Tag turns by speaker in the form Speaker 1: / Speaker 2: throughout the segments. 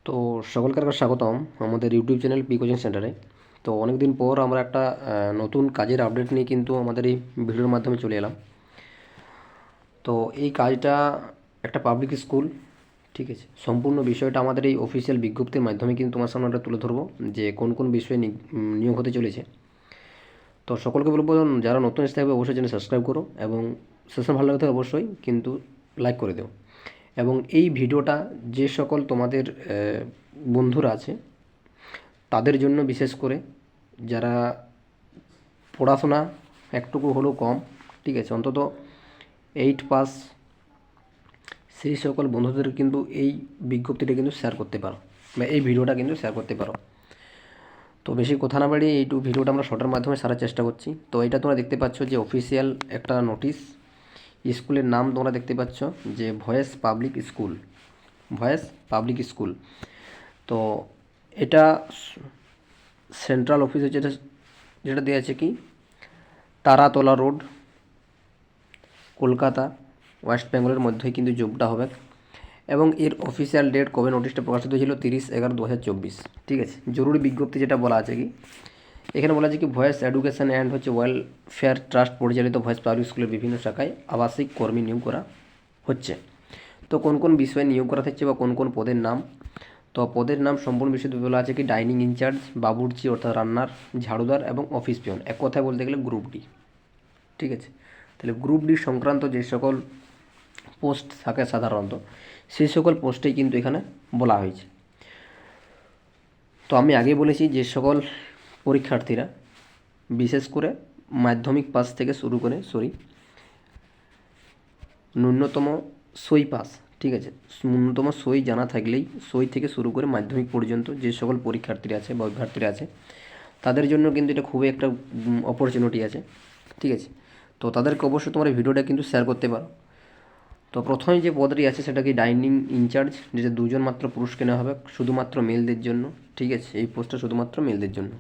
Speaker 1: তো সকলকে স্বাগতম আমাদের ইউটিউব চ্যানেল পি কোচিং সেন্টারে। তো অনেক দিন পর আমরা একটা নতুন কাজের আপডেট নিয়ে কিন্তু আমাদের এই ভিডিওর মাধ্যমে চলে এলাম। তো এই কাজটা একটা পাবলিক স্কুল, ঠিক আছে। সম্পূর্ণ বিষয়টা আমাদের এই অফিসিয়াল বিজ্ঞপ্তির মাধ্যমে কিন্তু তোমার সামনে আমরা তুলে ধরবো যে কোন কোন বিষয়ে নিয়োগ হতে চলেছে। তো সকলকে বলবো, যারা নতুন এসে থাকবে অবশ্যই চ্যানেল সাবস্ক্রাইব করো এবং সেশন ভালো লাগতে অবশ্যই কিন্তু লাইক করে দেও। এবং এই ভিডিওটা যে সকল তোমাদের বন্ধুরা আছে তাদের জন্য বিশেষ করে, যারা পড়াশোনা একটুকু হলেও কম, ঠিক আছে, অন্তত 8 পাস, সেই সকল বন্ধুদের কিন্তু এই বিজ্ঞপ্তিটা কিন্তু শেয়ার করতে পারো বা এই ভিডিওটা কিন্তু শেয়ার করতে পারো। তো বেশি কথা না বাড়িয়ে এইটু ভিডিওটা আমরা শর্টের মাধ্যমে সারার চেষ্টা করছি। তো এটা তোমরা দেখতে পাচ্ছ যে অফিসিয়াল একটা নোটিশ, স্কুলের নাম তোমরা দেখতে পাচ্ছ যে voice public school, voice public school. তো এটা সেন্ট্রাল অফিসে যেটা যেটা দেওয়া আছে কি, তারাতলা রোড, কলকাতা, ওয়েস্ট বেঙ্গলের মধ্যেই কিন্তু জবটা হবে। এবং এর অফিসিয়াল ডেট কবে নোটিশটা প্রকাশিত হয়েছিল, 30/11/2024, ঠিক আছে। জরুরি বিজ্ঞপ্তি যেটা বলা আছে কি, এখানে বলা আছে কি voice education and welfare trust পরিচালিত ভয়েস পাবলিক স্কুলের বিভিন্ন শাখায় আবাসিক কর্মী নিয়োগ করা হচ্ছে। তো কোন কোন বিষয়ে নিয়োগ করা হচ্ছে বা কোন কোন পদের নাম, তো পদের নাম সম্পূর্ণ বিষয়ে বলা আছে কি ডাইনিং ইনচার্জ, বাবুর্চি অর্থাৎ রান্নার, ঝাড়ুদার এবং অফিস পিয়ন, এক কথায় বলতে গেলে গ্রুপ ডি, ঠিক আছে। তাহলে গ্রুপ ডি সংক্রান্ত যে সকল পোস্ট থাকে সাধারণত সেই সকল পোস্টেই কিন্তু এখানে বলা হয়েছে। তো আমি আগে বলেছি যে সকল পরীক্ষার্থীরা বিশেষ করে মাধ্যমিক পাস থেকে শুরু করে ন্যূনতম সই পাস, ঠিক আছে, ন্যূনতম সই জানা থাকলেই, সই থেকে শুরু করে মাধ্যমিক পর্যন্ত যে সকল পরীক্ষার্থীরা আছে বা অভ্যর্থীরা আছে তাদের জন্য কিন্তু এটা খুবই একটা অপরচুনিটি আছে, ঠিক আছে। তো তাদেরকে অবশ্যই তোমার এই ভিডিওটা কিন্তু শেয়ার করতে পারো। তো প্রথমে যে পদটি আছে সেটা কি ডাইনিং ইনচার্জ, যেটা দুজন মাত্র পুরুষকে নেওয়া হবে, শুধুমাত্র মেলদের জন্য, ঠিক আছে। এই পোস্টটা শুধুমাত্র মেলদের জন্য।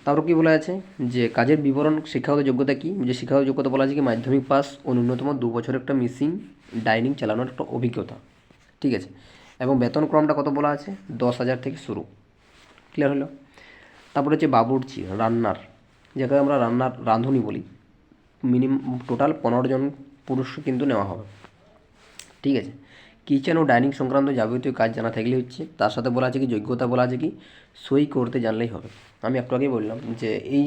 Speaker 1: তারপর কী বলা আছে যে কাজের বিবরণ, শিক্ষাগত যোগ্যতা কী, যে শিক্ষাগত যোগ্যতা বলা আছে কি মাধ্যমিক পাস ও ন্যূনতম 2 বছরের একটা মিসিং ডাইনিং চালানোর একটা অভিজ্ঞতা, ঠিক আছে। এবং বেতনক্রমটা কত বলা আছে, 10,000 থেকে শুরু। ক্লিয়ার হলো। তারপরে হচ্ছে বাবুর্চি, রান্নার, যাকে আমরা রাঁধুনি বলি, মিনিমাম টোটাল 15 জন পুরুষ কিন্তু নেওয়া হবে, ঠিক আছে। কিচেন ও ডাইনিং সংক্রান্ত যাবতীয় কাজ জানা থাকলে হচ্ছে। তার সাথে বলা আছে কি যোগ্যতা বলা আছে কি সই করতে জানলেই হবে। আমি একটু আগেই বললাম যে এই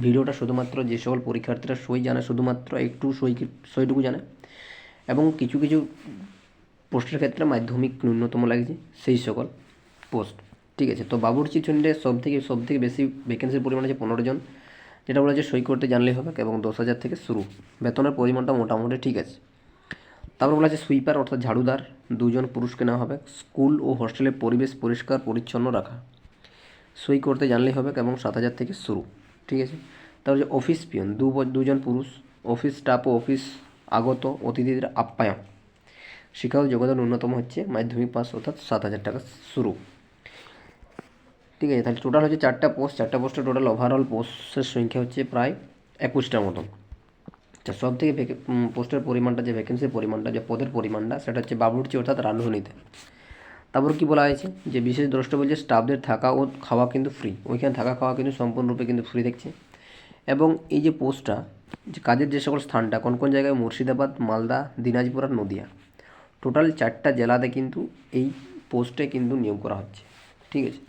Speaker 1: ভিডিওটা শুধুমাত্র যে সকল পরীক্ষার্থীরা সই জানে, শুধুমাত্র একটু সইটুকু জানে, এবং কিছু কিছু পোস্টের ক্ষেত্রে মাধ্যমিক ন্যূনতম লাগছে সেই সকল পোস্ট, ঠিক আছে। তো বাবুর্চি ট্রেন্ডে সব থেকে বেশি ভ্যাকেন্সির পরিমাণ আছে 15 জন, যেটা বলা আছে সই করতে জানলেই হবে, এবং 10,000 থেকে শুরু। বেতনের পরিমাণটা মোটামুটি ঠিক আছে। তারপর বলা আছে সুইপার অর্থাৎ ঝাড়ুদার, 2 জন পুরুষকে নেওয়া হবে। স্কুল ও হোস্টেলের পরিবেশ পরিষ্কার পরিচ্ছন্ন রাখা, সই করতে জানলেই হবে, এবং 7,000 থেকে শুরু, ঠিক আছে। তারপর যে অফিস পিয়ন, 2 জন পুরুষ, অফিস স্টাফ ও অফিস আগত অতিথিদের আপ্যায়ন, শিক্ষাগত যোগ্যতা ন্যূনতম হচ্ছে মাধ্যমিক পাস অর্থাৎ 7,000 টাকা শুরু, ঠিক আছে। তাহলে টোটাল হচ্ছে 4টা পোস্ট, 4টা পোস্টের টোটাল ওভারঅল পোস্টের সংখ্যা হচ্ছে প্রায় 21টার মতন। আচ্ছা, সব থেকে পোস্টের পরিমাণটা, যে ভ্যাকেন্সির পরিমাণটা, যে পদের পরিমাণটা, সেটা হচ্ছে বাবুর্চি অর্থাৎ রাঁধুনিতে। তারপর কি বলা হয়েছে যে বিশেষ দ্রষ্টব্য যে স্টাফদের থাকা ও খাওয়া কিন্তু ফ্রি, ওইখানে থাকা খাওয়া কিন্তু সম্পূর্ণরূপে কিন্তু ফ্রি দেখছে। এবং এই যে পোস্টটা, যে কাজের যে সকল স্থানটা কোন কোন জায়গায়, মুর্শিদাবাদ, মালদা, দিনাজপুর আর নদিয়া, টোটাল 4টা জেলাতে কিন্তু এই পোস্টে কিন্তু নিয়োগ করা হচ্ছে, ঠিক আছে।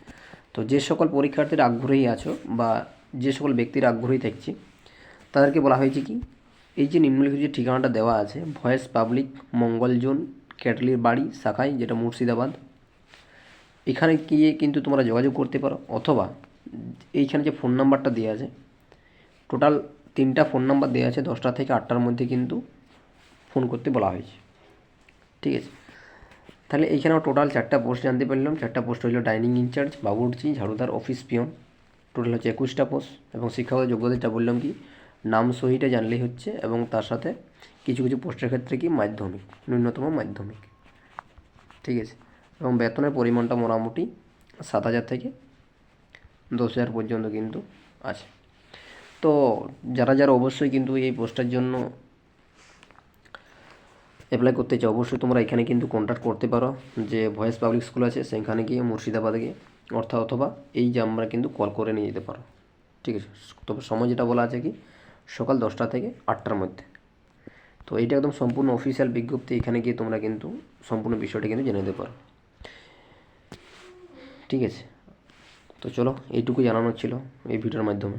Speaker 1: তো যে সকল পরীক্ষার্থীরা আগ্রহী আছো বা যে সকল ব্যক্তিরা আগ্রহী থাকছে তাদেরকে বলা হয়েছে কি, এই যে নিম্নলিখিত যে ঠিকানাটা দেওয়া আছে, ভয়েস পাবলিক, মঙ্গল জোন, ক্যাটলির বাড়ি শাখায়, যেটা মুর্শিদাবাদ, এখানে গিয়ে কিন্তু তোমরা যোগাযোগ করতে পারো, অথবা এইখানে যে ফোন নাম্বারটা দেওয়া আছে, টোটাল 3টা ফোন নাম্বার দেওয়া আছে, 10টা থেকে 8টার মধ্যে কিন্তু ফোন করতে বলা হয়েছে, ঠিক আছে। তাহলে এইখানেও টোটাল 4টা পোস্ট জানতে পারলাম। 4টা পোস্ট হলো ডাইনিং ইনচার্জ, বাবুর্চি, ঝাড়ুদার, অফিস পিয়ন, টোটাল হচ্ছে 21টা পোস্ট। এবং শিক্ষাগত যোগ্যতাটা বললাম কি নাম সহিটা জানলেই হচ্ছে, এবং তার সাথে কিছু কিছু পোস্টের ক্ষেত্রে কি মাধ্যমিক, ন্যূনতম মাধ্যমিক, ঠিক আছে। এবং বেতনের পরিমাণটা মোটামুটি 7,000 থেকে 10,000 পর্যন্ত কিন্তু আছে। তো যারা যারা অবশ্যই কিন্তু এই পোস্টের জন্য অ্যাপ্লাই করতে চাও অবশ্যই তোমরা এখানে কিন্তু কন্ট্যাক্ট করতে পারো, যে ভয়েস পাবলিক স্কুল আছে সেখানে গিয়ে মুর্শিদাবাদে গিয়ে অথবা এই যে আমরা কিন্তু কল করে নিয়ে যেতে পারো। ঠিক আছে, তবে সময় যেটা বলা আছে কি সকাল 10টা থেকে 8টার মধ্যে। তো এইটা একদম সম্পূর্ণ অফিসিয়াল বিজ্ঞপ্তি, এখানে গিয়ে তোমরা কিন্তু সম্পূর্ণ বিষয়টা কিন্তু জেনে নিতে পারো। ঠিক আছে, তো চলো এইটুকু জানানোর ছিল এই ভিডিওর মাধ্যমে।